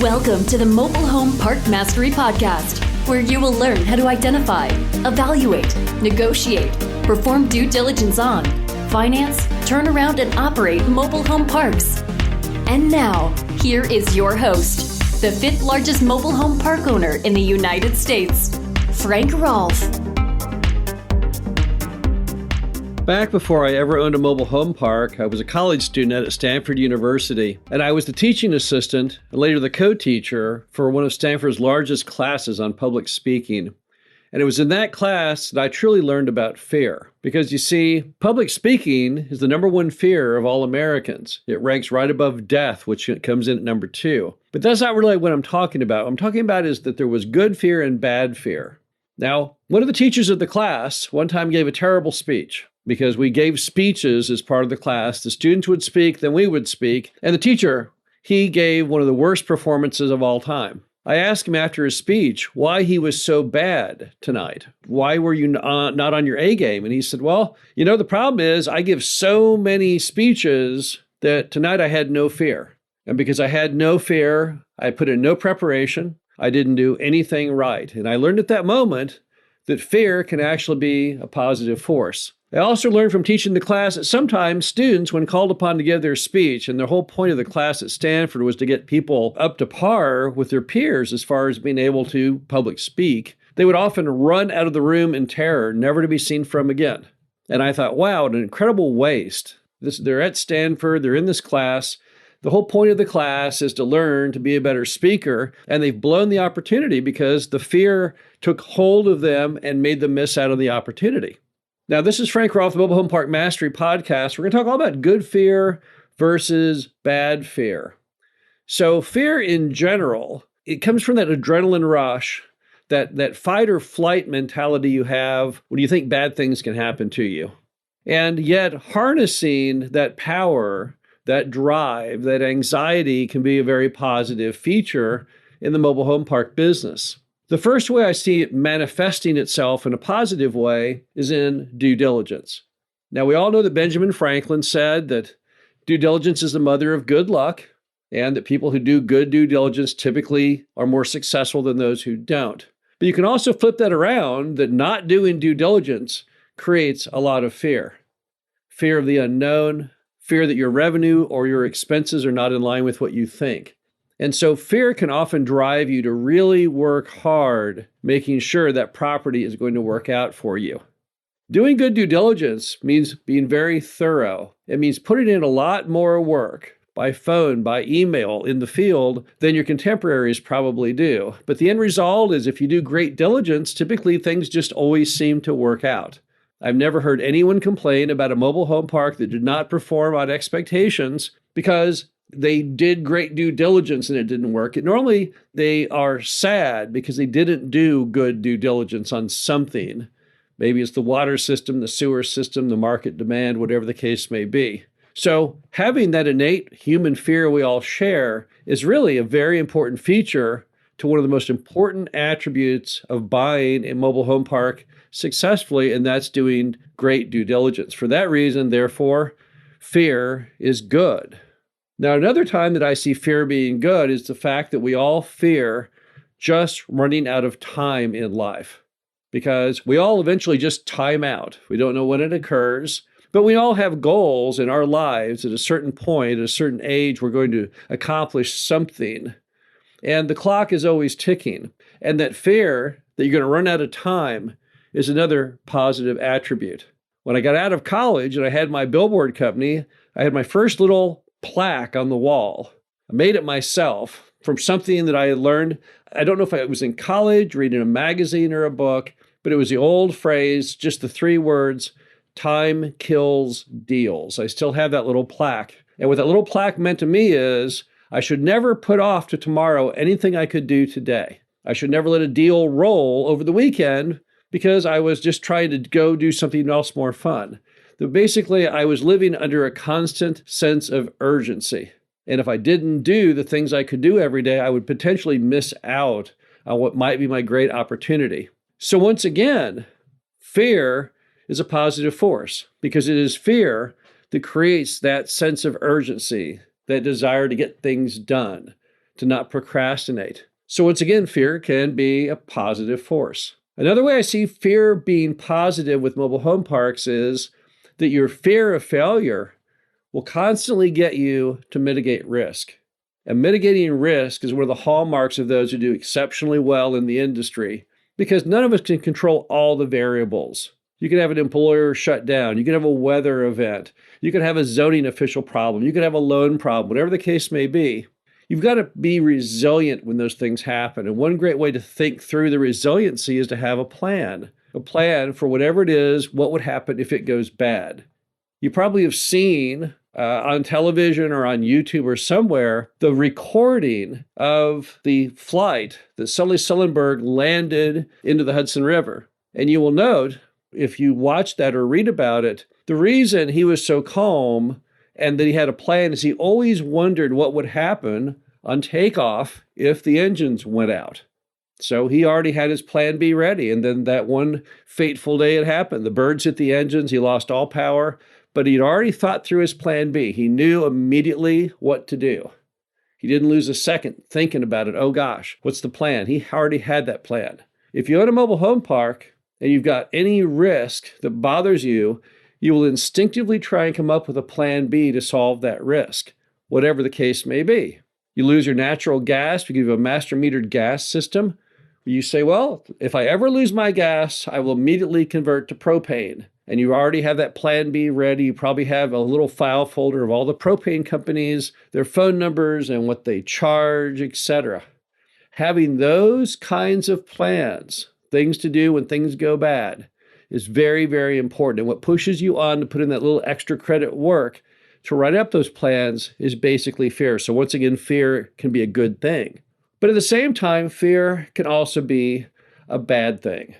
Welcome to the Mobile Home Park Mastery Podcast, where you will learn how to identify, evaluate, negotiate, perform due diligence on, finance, turn around, and operate mobile home parks. And now, here is your host, the fifth largest mobile home park owner in the United States, Frank Rolfe. Back before I ever owned a mobile home park, I was a college student at Stanford University, and I was the teaching assistant and later the co-teacher for one of Stanford's largest classes on public speaking. And it was in that class that I truly learned about fear. Because you see, public speaking is the number one fear of all Americans. It ranks right above death, which comes in at number 2. But that's not really what I'm talking about. What I'm talking about is that there was good fear and bad fear. Now, one of the teachers of the class one time gave a terrible speech. Because we gave speeches as part of the class. The students would speak, then we would speak. And the teacher, he gave one of the worst performances of all time. I asked him after his speech why he was so bad tonight. Why were you not on your A game? And he said, well, the problem is I give so many speeches that tonight I had no fear. And because I had no fear, I put in no preparation. I didn't do anything right. And I learned at that moment that fear can actually be a positive force. I also learned from teaching the class that sometimes students, when called upon to give their speech, and the whole point of the class at Stanford was to get people up to par with their peers as far as being able to public speak, they would often run out of the room in terror, never to be seen from again. And I thought, wow, an incredible waste. They're at Stanford, they're in this class. The whole point of the class is to learn to be a better speaker, and they've blown the opportunity because the fear took hold of them and made them miss out on the opportunity. Now, this is Frank Rolfe, the Mobile Home Park Mastery Podcast. We're going to talk all about good fear versus bad fear. So fear in general, it comes from that adrenaline rush, that fight or flight mentality you have when you think bad things can happen to you. And yet harnessing that power, that drive, that anxiety can be a very positive feature in the mobile home park business. The first way I see it manifesting itself in a positive way is in due diligence. Now, we all know that Benjamin Franklin said that due diligence is the mother of good luck, and that people who do good due diligence typically are more successful than those who don't. But you can also flip that around, that not doing due diligence creates a lot of fear. Fear of the unknown, fear that your revenue or your expenses are not in line with what you think. And so fear can often drive you to really work hard, making sure that property is going to work out for you. Doing good due diligence means being very thorough. It means putting in a lot more work by phone, by email, in the field than your contemporaries probably do. But the end result is if you do great diligence, typically things just always seem to work out. I've never heard anyone complain about a mobile home park that did not perform on expectations because they did great due diligence and it didn't work. Normally, they are sad because they didn't do good due diligence on something. Maybe it's the water system, the sewer system, the market demand, whatever the case may be. So having that innate human fear we all share is really a very important feature to one of the most important attributes of buying a mobile home park successfully, and that's doing great due diligence. For that reason, therefore, fear is good. Now, another time that I see fear being good is the fact that we all fear just running out of time in life, because we all eventually just time out. We don't know when it occurs, but we all have goals in our lives. At a certain point, at a certain age, we're going to accomplish something. And the clock is always ticking. And that fear that you're going to run out of time is another positive attribute. When I got out of college and I had my billboard company, I had my first little plaque on the wall. I made it myself from something that I had learned. I don't know if I was in college, reading a magazine or a book, but it was the old phrase, just the 3 words, time kills deals. I still have that little plaque. And what that little plaque meant to me is I should never put off to tomorrow anything I could do today. I should never let a deal roll over the weekend because I was just trying to go do something else more fun. That basically, I was living under a constant sense of urgency. And if I didn't do the things I could do every day, I would potentially miss out on what might be my great opportunity. So once again, fear is a positive force because it is fear that creates that sense of urgency, that desire to get things done, to not procrastinate. So once again, fear can be a positive force. Another way I see fear being positive with mobile home parks is that your fear of failure will constantly get you to mitigate risk. And mitigating risk is one of the hallmarks of those who do exceptionally well in the industry, because none of us can control all the variables. You can have an employer shut down. You can have a weather event. You can have a zoning official problem. You can have a loan problem, whatever the case may be. You've got to be resilient when those things happen. And one great way to think through the resiliency is to have a plan for whatever it is, what would happen if it goes bad. You probably have seen on television or on YouTube or somewhere the recording of the flight that Sully Sullenberg landed into the Hudson River. And you will note, if you watch that or read about it, the reason he was so calm and that he had a plan is he always wondered what would happen on takeoff if the engines went out. So he already had his plan B ready. And then that one fateful day it happened. The birds hit the engines. He lost all power. But he'd already thought through his plan B. He knew immediately what to do. He didn't lose a second thinking about it. Oh gosh, what's the plan? He already had that plan. If you own a mobile home park and you've got any risk that bothers you, you will instinctively try and come up with a plan B to solve that risk, whatever the case may be. You lose your natural gas because you have a master metered gas system. You say, well, if I ever lose my gas, I will immediately convert to propane. And you already have that plan B ready. You probably have a little file folder of all the propane companies, their phone numbers, and what they charge, etc. Having those kinds of plans, things to do when things go bad, is very, very important. And what pushes you on to put in that little extra credit work to write up those plans is basically fear. So once again, fear can be a good thing. But at the same time, fear can also be a bad thing.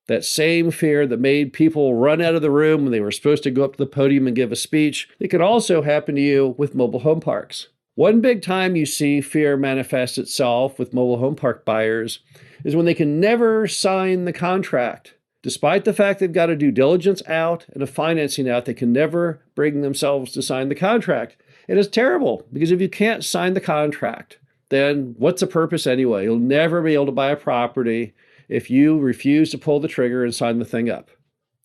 That same fear that made people run out of the room when they were supposed to go up to the podium and give a speech, it could also happen to you with mobile home parks. One big time you see fear manifest itself with mobile home park buyers is when they can never sign the contract. Despite the fact they've got a due diligence out and a financing out, they can never bring themselves to sign the contract. And it's terrible, because if you can't sign the contract, then what's the purpose anyway? You'll never be able to buy a property if you refuse to pull the trigger and sign the thing up.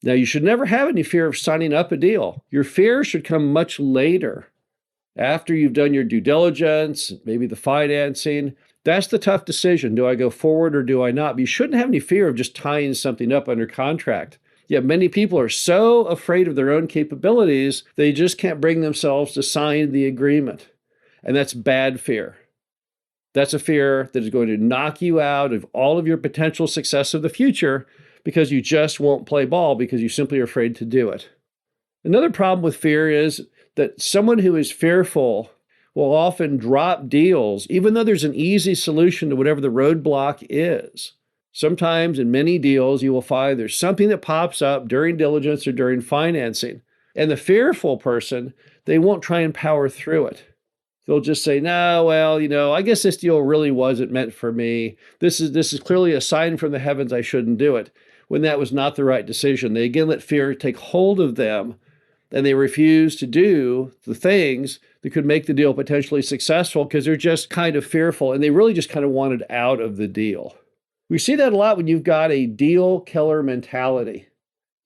Now, you should never have any fear of signing up a deal. Your fear should come much later, after you've done your due diligence, maybe the financing. That's the tough decision. Do I go forward or do I not? But you shouldn't have any fear of just tying something up under contract. Yet many people are so afraid of their own capabilities, they just can't bring themselves to sign the agreement. And that's bad fear. That's a fear that is going to knock you out of all of your potential success of the future because you just won't play ball because you simply are afraid to do it. Another problem with fear is that someone who is fearful will often drop deals, even though there's an easy solution to whatever the roadblock is. Sometimes in many deals, you will find there's something that pops up during diligence or during financing. And the fearful person, they won't try and power through it. They'll just say, no, well, I guess this deal really wasn't meant for me. This is clearly a sign from the heavens I shouldn't do it, when that was not the right decision. They again let fear take hold of them, and they refuse to do the things that could make the deal potentially successful because they're just kind of fearful, and they really just kind of wanted out of the deal. We see that a lot when you've got a deal killer mentality.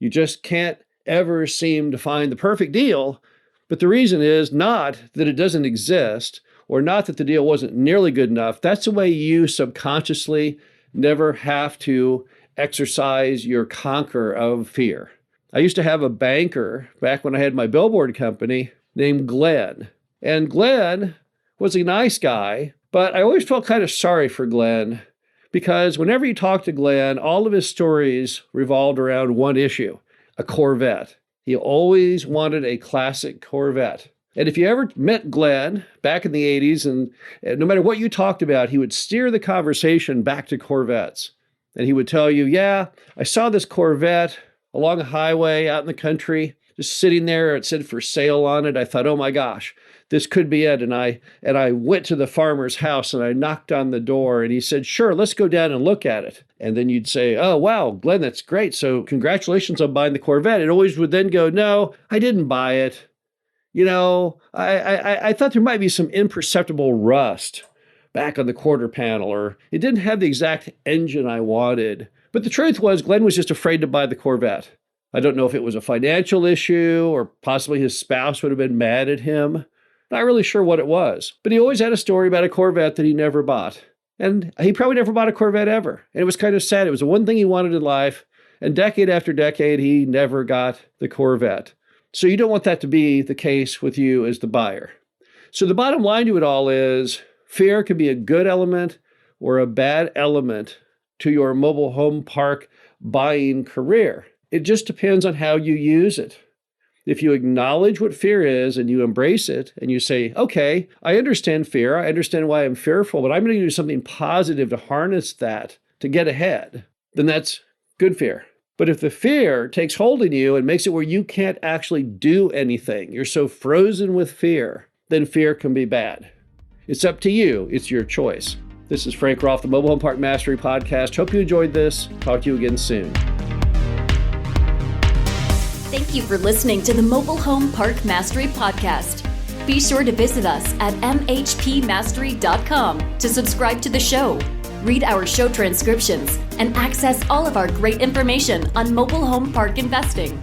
You just can't ever seem to find the perfect deal. But the reason is not that it doesn't exist or not that the deal wasn't nearly good enough. That's the way you subconsciously never have to exercise your conquer of fear. I used to have a banker back when I had my billboard company named Glenn. And Glenn was a nice guy, but I always felt kind of sorry for Glenn because whenever you talk to Glenn, all of his stories revolved around one issue, a Corvette. He always wanted a classic Corvette. And if you ever met Glenn back in the 80s, and no matter what you talked about, he would steer the conversation back to Corvettes. And he would tell you, yeah, I saw this Corvette along a highway out in the country, just sitting there. It said for sale on it. I thought, oh my gosh, this could be it. And I went to the farmer's house and I knocked on the door and he said, sure, let's go down and look at it. And then you'd say, oh, wow, Glenn, that's great. So congratulations on buying the Corvette. It always would then go, no, I didn't buy it. I thought there might be some imperceptible rust back on the quarter panel, or it didn't have the exact engine I wanted. But the truth was, Glenn was just afraid to buy the Corvette. I don't know if it was a financial issue or possibly his spouse would have been mad at him. Not really sure what it was. But he always had a story about a Corvette that he never bought. And he probably never bought a Corvette ever. And it was kind of sad. It was the one thing he wanted in life. And decade after decade, he never got the Corvette. So you don't want that to be the case with you as the buyer. So the bottom line to it all is fear can be a good element or a bad element to your mobile home park buying career. It just depends on how you use it. If you acknowledge what fear is and you embrace it and you say, okay, I understand fear. I understand why I'm fearful, but I'm going to do something positive to harness that to get ahead, then that's good fear. But if the fear takes hold in you and makes it where you can't actually do anything, you're so frozen with fear, then fear can be bad. It's up to you. It's your choice. This is Frank Rolfe, the Mobile Home Park Mastery Podcast. Hope you enjoyed this. Talk to you again soon. Thank you for listening to the Mobile Home Park Mastery Podcast. Be sure to visit us at mhpmastery.com to subscribe to the show, read our show transcriptions, and access all of our great information on mobile home park investing.